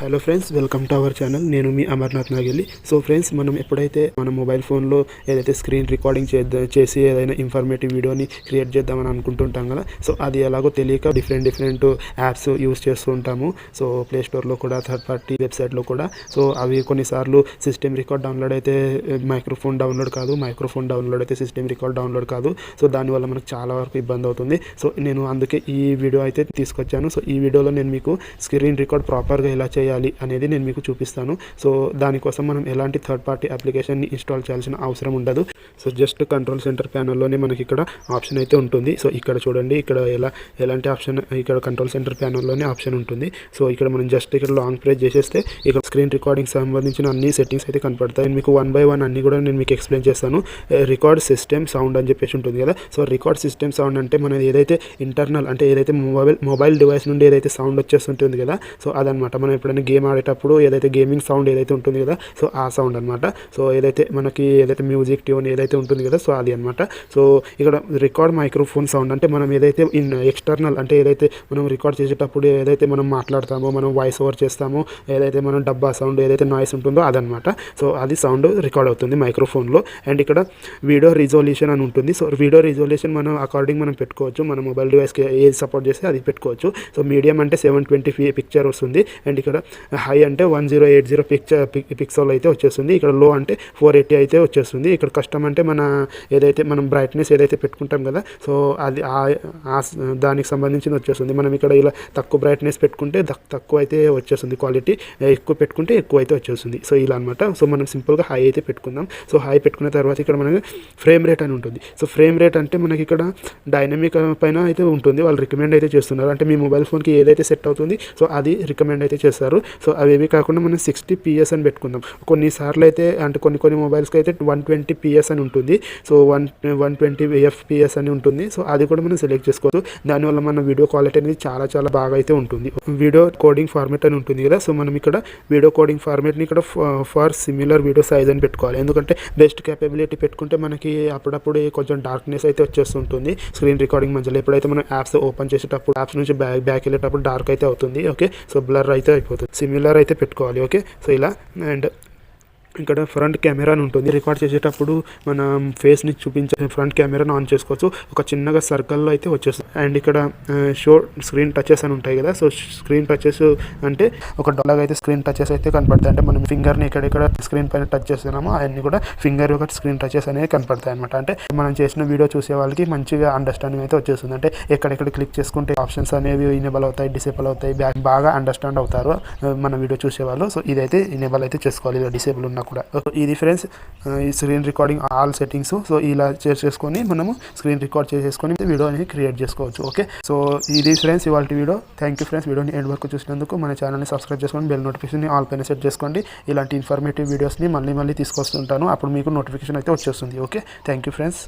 Hello friends, welcome to our channel. నేను మీ Amarnath Nagelli. So friends, మనం ఎప్పుడైతే మన మొబైల్ ఫోన్లో ఏదైతే స్క్రీన్ రికార్డింగ్ చేసి ఏదైనా ఇన్ఫర్మేటివ్ వీడియోని క్రియేట్ చేద్దామని అనుకుంటుంటాం కదా. సో అది ఎలాగో తెలియక డిఫరెంట్ యాప్స్ యూస్ చేస్తూ ఉంటాము. సో ప్లే స్టోర్లో కూడా, థర్డ్ పార్టీ వెబ్సైట్లో కూడా. సో అవి కొన్నిసార్లు సిస్టమ్ రికార్డ్ డౌన్లోడ్ అయితే మైక్రోఫోన్ డౌన్లోడ్ అయితే సిస్టమ్ రికార్డ్ డౌన్లోడ్ కాదు. సో దానివల్ల మనకు చాలా వరకు ఇబ్బంది అవుతుంది. సో నేను అందుకే ఈ వీడియో అయితే తీసుకొచ్చాను. సో ఈ వీడియోలో నేను మీకు స్క్రీన్ రికార్డ్ ప్రాపర్గా ఎలా చేయాలి అనేది నేను మీకు చూపిస్తాను. సో దానికోసం మనం ఎలాంటి థర్డ్ పార్టీ అప్లికేషన్ని ఇన్స్టాల్ చేయాల్సిన అవసరం ఉండదు. సో జస్ట్ కంట్రోల్ సెంటర్ ప్యానల్లోనే మనకి ఇక్కడ ఆప్షన్ అయితే ఉంటుంది. సో ఇక్కడ చూడండి, ఇక్కడ ఎలాంటి ఆప్షన్, ఇక్కడ కంట్రోల్ సెంటర్ ప్యానల్లోనే ఆప్షన్ ఉంటుంది. సో ఇక్కడ మనం జస్ట్ ఇక్కడ లాంగ్ ప్రెస్ చేసేస్తే ఇక్కడ స్క్రీన్ రికార్డింగ్ సంబంధించిన అన్ని సెట్టింగ్స్ అయితే కనపడతాయి. మీకు 1 by 1 అన్ని కూడా నేను మీకు ఎక్స్ప్లెయిన్ చేస్తాను. రికార్డ్ సిస్టమ్ సౌండ్ అని చెప్పేసి ఉంటుంది కదా. సో రికార్డ్ సిస్టమ్ సౌండ్ అంటే మనది ఏదైతే ఇంటర్నల్, అంటే ఏదైతే మొబైల్ డివైస్ నుండి ఏదైతే సౌండ్ వచ్చేస్తుంటుంది కదా. సో అదనమాట. మనం ఎప్పుడైనా గేమ్ ఆడేటప్పుడు ఏదైతే గేమింగ్ సౌండ్ ఏదైతే ఉంటుంది కదా, సో ఆ సౌండ్ అనమాట. సో ఏదైతే మనకి ఏదైతే మ్యూజిక్ ట్యూన్ ఏదైతే ఉంటుంది కదా, సో అది అనమాట. సో ఇక్కడ రికార్డ్ మైక్రోఫోన్ సౌండ్ అంటే మనం ఏదైతే ఎక్స్టర్నల్, అంటే ఏదైతే మనం రికార్డ్ చేసేటప్పుడు ఏదైతే మనం మాట్లాడతామో, మనం వాయిస్ ఓవర్ చేస్తామో, ఏదైతే మనం డబ్బా సౌండ్ ఏదైతే నాయిస్ ఉంటుందో అదనమాట. సో అది సౌండ్ రికార్డ్ అవుతుంది మైక్రోఫోన్లో. అండ్ ఇక్కడ వీడియో రిజల్యూషన్ అని ఉంటుంది. సో వీడియో రిజల్యూషన్ మనం అకార్డింగ్ మనం పెట్టుకోవచ్చు. మన మొబైల్ డివైస్కి ఏది సపోర్ట్ చేస్తే అది పెట్టుకోవచ్చు. సో మీడియం అంటే 720p పిక్చర్ వస్తుంది. అండ్ ఇక్కడ హై అంటే 1080 పిక్సెల్ అయితే వచ్చేస్తుంది. ఇక్కడ లో అంటే 480 అయితే వచ్చేస్తుంది. ఇక్కడ కస్టమ్ అంటే మన ఏదైతే మనం బ్రైట్నెస్ ఏదైతే పెట్టుకుంటాం కదా, సో అది దానికి సంబంధించింది వచ్చేస్తుంది. మనం ఇక్కడ ఇలా తక్కువ బ్రైట్నెస్ పెట్టుకుంటే తక్కువ అయితే వచ్చేస్తుంది క్వాలిటీ, ఎక్కువ పెట్టుకుంటే ఎక్కువ అయితే వచ్చేస్తుంది. సో ఇలా అనమాట. సో మనం సింపుల్గా హై అయితే పెట్టుకుందాం. సో హై పెట్టుకున్న తర్వాత ఇక్కడ మనకి ఫ్రేమ్ రేట్ అని ఉంటుంది. సో ఫ్రేమ్ రేట్ అంటే మనకి ఇక్కడ డైనమిక్ పైన అయితే ఉంటుంది. వాళ్ళు రికమెండ్ అయితే చేస్తున్నారు. అంటే మీ మొబైల్ ఫోన్కి ఏదైతే సెట్ అవుతుంది సో అది రికమెండ్ అయితే చేస్తారు. సో అవేవి కాకుండా మనం 60ps అని పెట్టుకుందాం. కొన్నిసార్లు అయితే అంటే కొన్ని మొబైల్స్కి అయితే 120ps అని ఉంటుంది. సో 120 fps అని ఉంటుంది. సో అది కూడా మనం సెలెక్ట్ చేసుకోవచ్చు. దానివల్ల మన వీడియో క్వాలిటీ అనేది చాలా బాగా అయితే ఉంటుంది. వీడియో కోడింగ్ ఫార్మేట్ అని ఉంటుంది కదా. సో మనం ఇక్కడ వీడియో కోడింగ్ ఫార్మేట్ని ఇక్కడ ఫర్ సిమిలర్ వీడియో సైజ్ అని పెట్టుకోవాలి. ఎందుకంటే బెస్ట్ క్యాపబిలిటీ పెట్టుకుంటే మనకి అప్పుడప్పుడు కొంచెం డార్క్నెస్ అయితే వచ్చేస్తుంటుంది స్క్రీన్ రికార్డింగ్ మధ్యలో. ఎప్పుడైతే మనం యాప్స్ ఓపెన్ చేసేటప్పుడు యాప్స్ నుంచి బ్యాక్ వెళ్ళేటప్పుడు డార్క్ అయితే అవుతుంది. ఓకే, సో బ్లర్ అయితే అయిపోతుంది. సిమిలర్ అయితే పెట్టుకోవాలి. ఓకే, సో ఇలా. అండ్ ఇక్కడ ఫ్రంట్ కెమెరా అని ఉంటుంది. రికార్డ్ చేసేటప్పుడు మన ఫేస్ని చూపించే ఫ్రంట్ కెమెరాను ఆన్ చేసుకోవచ్చు. ఒక చిన్నగా సర్కిల్లో అయితే వచ్చేస్తుంది. అండ్ ఇక్కడ షో స్క్రీన్ టచెస్ అని ఉంటాయి కదా. సో స్క్రీన్ టచెస్ అంటే ఒక డొల్లగా అయితే స్క్రీన్ టచెస్ అయితే కనపడతాయి. అంటే మనం ఫింగర్ని ఎక్కడెక్కడ స్క్రీన్ పైన టచ్ చేస్తున్నామో అవన్నీ కూడా ఫింగర్ యొక్క స్క్రీన్ టచెస్ అనేవి కనపడతాయి అనమాట. అంటే మనం చేసిన వీడియో చూసే వాళ్ళకి మంచిగా అండర్స్టాండింగ్ అయితే వచ్చేస్తుంది. అంటే ఎక్కడెక్కడ క్లిక్ చేసుకుంటే ఆప్షన్స్ అనేవి ఇనేబుల్ అవుతాయి, డిసేబుల్ అవుతాయి, బాగా అండర్స్టాండ్ అవుతారు మన వీడియో చూసేవాళ్ళు. సో ఇదైతే ఇనేబుల్ అయితే చేసుకోవాలి, ఇలా డిసేబుల్ ఉన్న కూడా. ఇది ఫ్రెండ్స్, ఈ screen recording all settings. So ఇలా చేసుకొని మనము స్క్రీన్ రికార్డ్ చేసేసుకొని వీడియో అనేది క్రియేట్ చేసుకోవచ్చు. ఓకే, సో ఇది ఫ్రెండ్స్ ఇవాళ వీడియో. థ్యాంక్ యూ ఫ్రెండ్స్, వీడియోని ఎండ్ వరకు చూసినందుకు. మన ఛానల్ని సబ్స్క్రైబ్ చేసుకొని బెల్ నోటిఫికేషన్ ఆల్ పైన సెట్ చేసుకోండి. ఇలాంటి ఇన్ఫర్మేటివ్ వీడియోస్ని మళ్ళీ తీసుకొస్తుంటాను. అప్పుడు మీకు నోటిఫికేషన్ అయితే వచ్చేస్తుంది. Okay, thank you friends.